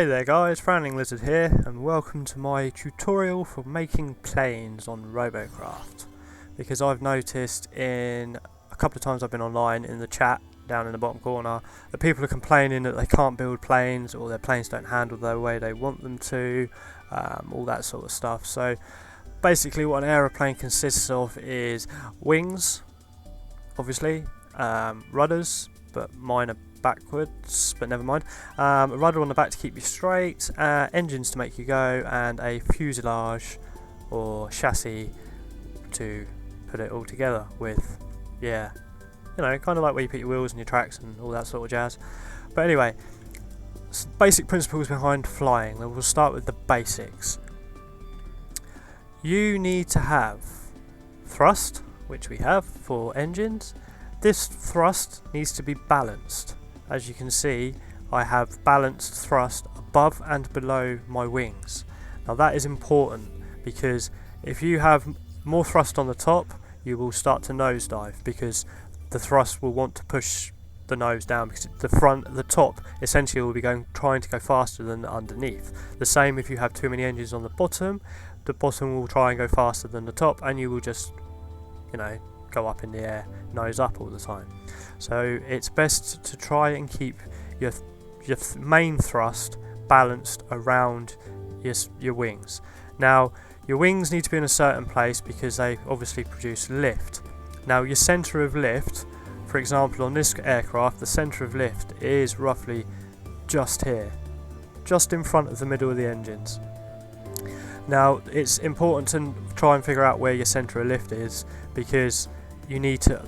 Hey there guys, Frowning Lizard here, and welcome to my tutorial for making planes on Robocraft. Because I've noticed in a couple of times I've been online in the chat down in the bottom corner that people are complaining that they can't build planes or their planes don't handle the way they want them to, all that sort of stuff. So basically what an aeroplane consists of is wings, obviously, rudders, but mine are backwards, but never mind. A rudder on the back to keep you straight, engines to make you go, and a fuselage or chassis to put it all together with. Yeah, you know, kind of like where you put your wheels and your tracks and all that sort of jazz. But anyway, basic principles behind flying. We'll start with the basics. You need to have thrust, which we have for engines. This thrust needs to be balanced. As you can see, I have balanced thrust above and below my wings. Now that is important because if you have more thrust on the top, you will start to nosedive because the thrust will want to push the nose down, because the top essentially will be trying to go faster than the underneath. The same if you have too many engines on the bottom will try and go faster than the top, and you will just, you know, go up in the air, nose up all the time. So it's best to try and keep your main thrust balanced around your wings. Now your wings need to be in a certain place because they obviously produce lift. Now your centre of lift, for example on this aircraft, the centre of lift is roughly just here, just in front of the middle of the engines. Now it's important to try and figure out where your centre of lift is, because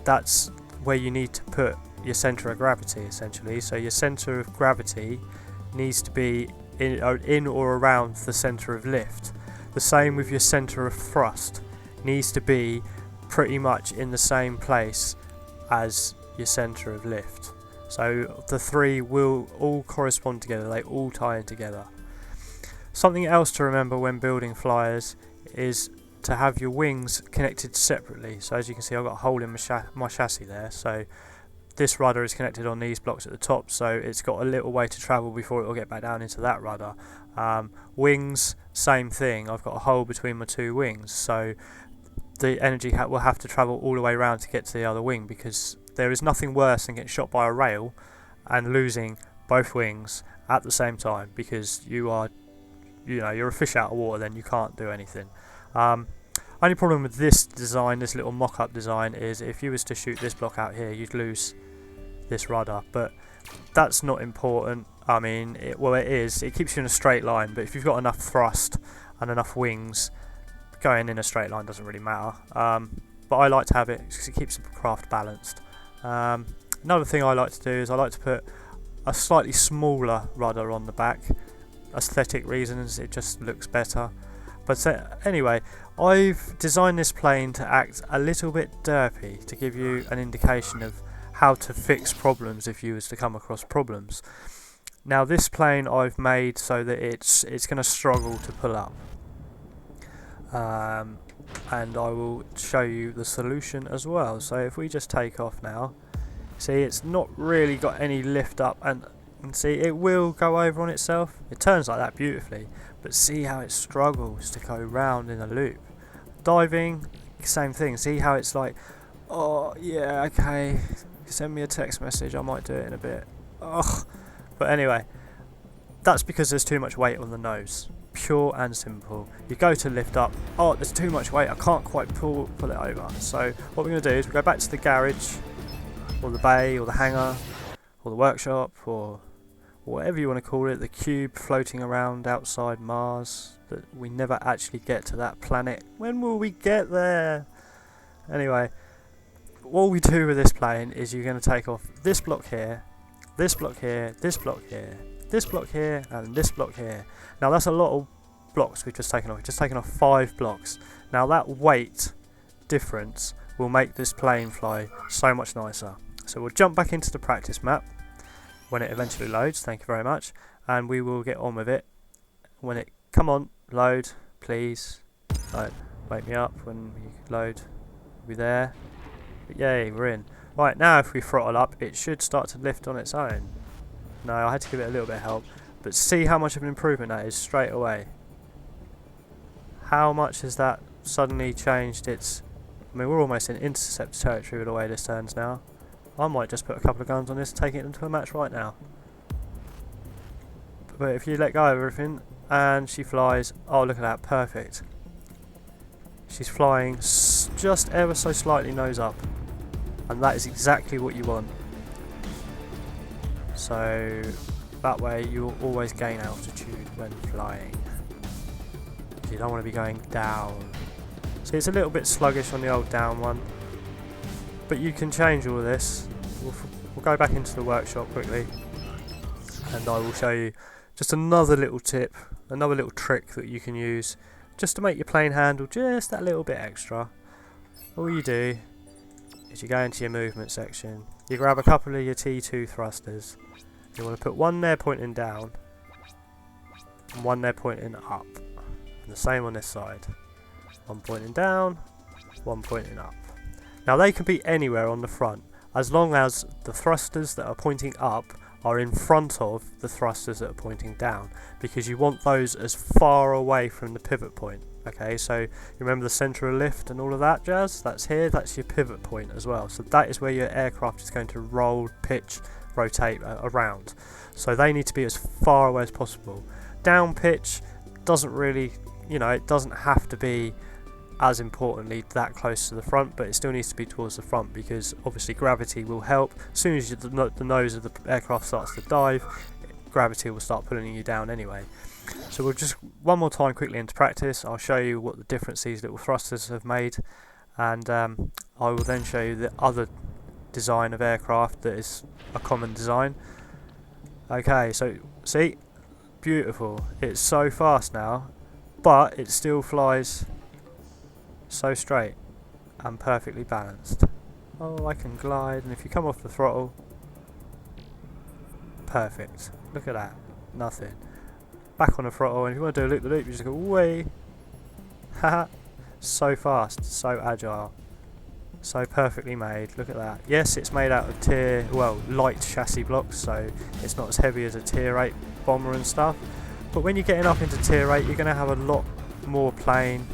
that's where you need to put your centre of gravity essentially. So your centre of gravity needs to be in or around the centre of lift. The same with your centre of thrust, needs to be pretty much in the same place as your centre of lift. So the three will all correspond together, they all tie in together. Something else to remember when building flyers is to have your wings connected separately. So as you can see, I've got a hole in my chassis there, so this rudder is connected on these blocks at the top, so it's got a little way to travel before it will get back down into that rudder. Wings, same thing, I've got a hole between my two wings, so the energy will have to travel all the way around to get to the other wing, because there is nothing worse than getting shot by a rail and losing both wings at the same time, because you're a fish out of water, then you can't do anything. Only problem with this design, this little mock-up design, is if you was to shoot this block out here, you'd lose this rudder, but that's not important. I mean, it is, it keeps you in a straight line, but if you've got enough thrust and enough wings, going in a straight line doesn't really matter. But I like to have it because it keeps the craft balanced. Another thing I like to do is I like to put a slightly smaller rudder on the back. Aesthetic reasons, it just looks better. But anyway, I've designed this plane to act a little bit derpy, to give you an indication of how to fix problems if you was to come across problems. Now this plane I've made so that it's going to struggle to pull up, and I will show you the solution as well. So if we just take off now, see, it's not really got any lift up, and see, it will go over on itself. It turns like that beautifully, but see how it struggles to go round in a loop. Diving, same thing. See how it's like, oh yeah, okay, send me a text message, I might do it in a bit. Ugh. But anyway, that's because there's too much weight on the nose. Pure and simple. You go to lift up, oh, there's too much weight, I can't quite pull it over. So what we're going to do is we go back to the garage, or the bay, or the hangar, or the workshop, or whatever you want to call it, the cube floating around outside Mars, that we never actually get to that planet. When will we get there? Anyway, what we do with this plane is you're going to take off this block here, this block here, this block here, this block here, and this block here. Now that's a lot of blocks we've just taken off. We've just taken off 5 blocks. Now that weight difference will make this plane fly so much nicer. So we'll jump back into the practice map when it eventually loads, thank you very much, and we will get on with it. When it, come on, load, please. Right, wake me up when we load. We'll be there. But yay, we're in. Right, now if we throttle up, it should start to lift on its own. No, I had to give it a little bit of help. But see how much of an improvement that is straight away. How much has that suddenly changed its... I mean, we're almost in intercept territory with the way this turns now. I might just put a couple of guns on this and take it into a match right now. But if you let go of everything and she flies... Oh, look at that, perfect. She's flying just ever so slightly nose up. And that is exactly what you want. So that way you will always gain altitude when flying. You don't want to be going down. See, it's a little bit sluggish on the old down one. But you can change all of this. We'll go back into the workshop quickly. And I will show you just another little tip, another little trick that you can use just to make your plane handle just that little bit extra. All you do is you go into your movement section, you grab a couple of your T2 thrusters, you want to put one there pointing down and one there pointing up, and the same on this side, one pointing down, one pointing up. Now they can be anywhere on the front as long as the thrusters that are pointing up are in front of the thrusters that are pointing down, because you want those as far away from the pivot point. Okay, so you remember the centre of lift and all of that jazz? That's here, that's your pivot point as well. So that is where your aircraft is going to roll, pitch, rotate around. So they need to be as far away as possible. Down pitch doesn't really, you know, it doesn't have to be as importantly that close to the front, but it still needs to be towards the front, because obviously gravity will help. As soon as the nose of the aircraft starts to dive, gravity will start pulling you down anyway. So we'll just one more time quickly into practice. I'll show you what the difference these little thrusters have made, and I will then show you the other design of aircraft that is a common design. Okay, so see, beautiful. It's so fast now, but it still flies so straight and perfectly balanced. Oh, I can glide, and if you come off the throttle, perfect. Look at that, nothing. Back on the throttle, and if you want to do a loop-the-loop, you just go way. Haha, so fast, so agile, so perfectly made. Look at that. Yes, it's made out of light chassis blocks, so it's not as heavy as a tier 8 bomber and stuff. But when you're getting up into tier 8, you're going to have a lot more plane.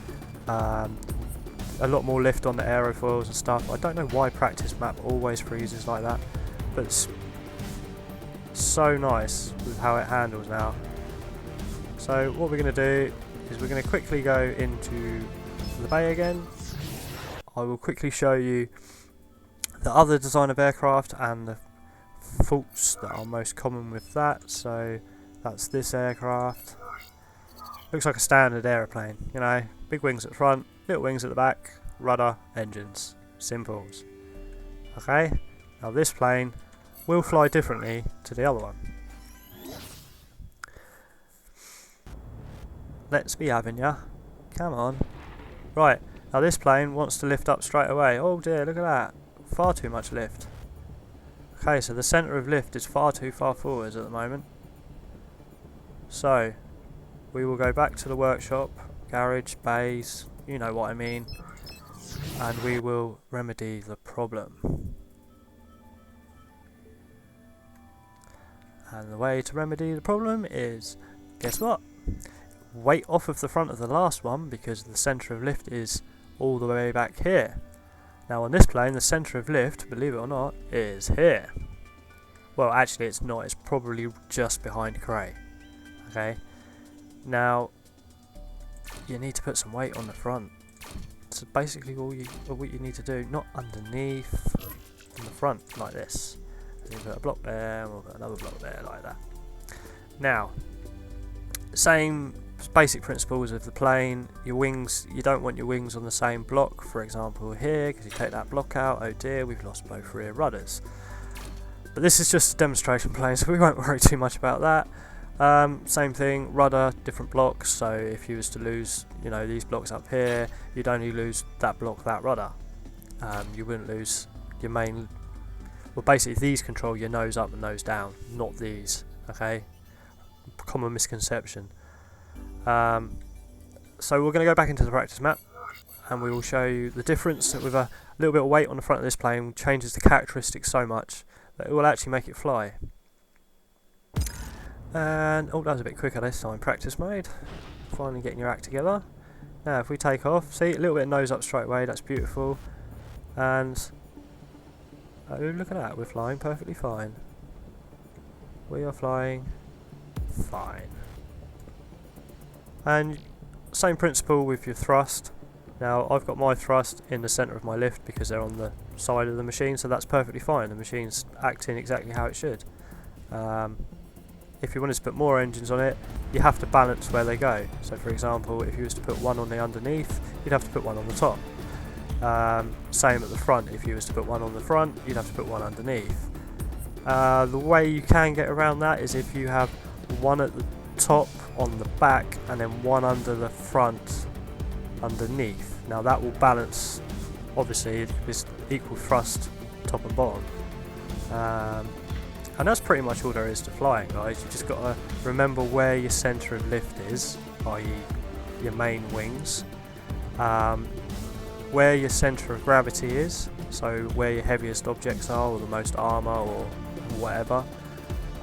A lot more lift on the aerofoils and stuff. I don't know why practice map always freezes like that, but it's so nice with how it handles now. So what we're going to do is we're going to quickly go into the bay again. I will quickly show you the other design of aircraft and the faults that are most common with that. So that's this aircraft. Looks like a standard aeroplane, you know, big wings at the front, little wings at the back, rudder, engines, simples. Okay, now this plane will fly differently to the other one. Let's be having ya, come on. Right, now this plane wants to lift up straight away. Oh dear, look at that, far too much lift. Okay, so the centre of lift is far too far forwards at the moment. So we will go back to the workshop, garage, bays, you know what I mean, and we will remedy the problem. And the way to remedy the problem is, guess what? Weight off of the front of the last one, because the centre of lift is all the way back here. Now on this plane, the centre of lift, believe it or not, is here. Well, actually it's not, it's probably just behind Cray. Okay. Now, you need to put some weight on the front. So basically what you need to do, not underneath, on the front, like this. So you put a block there, and we'll put another block there, like that. Now, same basic principles of the plane. Your wings, you don't want your wings on the same block, for example here, because you take that block out, oh dear, we've lost both rear rudders. But this is just a demonstration plane, so we won't worry too much about that. Same thing, rudder, different blocks, so if you was to lose, you know, these blocks up here, you'd only lose that block, that rudder. You wouldn't lose your main, well basically these control your nose up and nose down, not these, okay? Common misconception. So we're going to go back into the practice map, and we will show you the difference with a little bit of weight on the front of this plane changes the characteristics so much that it will actually make it fly. And oh, that was a bit quicker this time. Practice mode. Finally getting your act together. Now if we take off, see, a little bit of nose up straight away, that's beautiful. And oh, look at that, we're flying perfectly fine. We are flying fine. And same principle with your thrust. Now I've got my thrust in the centre of my lift because they're on the side of the machine, so that's perfectly fine. The machine's acting exactly how it should. If you wanted to put more engines on it, you have to balance where they go. So for example, if you was to put one on the underneath, you'd have to put one on the top. Same at the front, if you was to put one on the front, you'd have to put one underneath. The way you can get around that is if you have one at the top on the back and then one under the front underneath. Now that will balance, obviously it's equal thrust top and bottom. And that's pretty much all there is to flying, guys. You just got to remember where your centre of lift is, i.e. your main wings, where your centre of gravity is, so where your heaviest objects are, or the most armour, or whatever.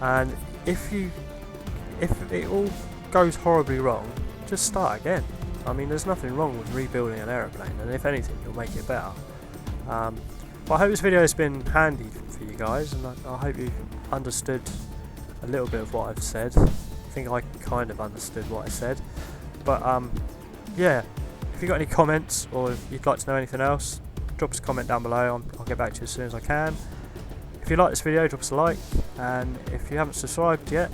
And if it all goes horribly wrong, just start again. I mean, there's nothing wrong with rebuilding an aeroplane, and if anything, you'll make it better. But I hope this video has been handy for you guys, and I hope you've understood a little bit of what I've said. I think I kind of understood what I said. But yeah, if you've got any comments or if you'd like to know anything else, drop us a comment down below. I'll get back to you as soon as I can. If you like this video, drop us a like, and if you haven't subscribed yet,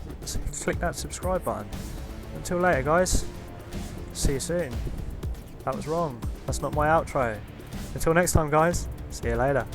click that subscribe button. Until later, guys, see you soon. That was wrong. That's not my outro. Until next time, guys, see you later.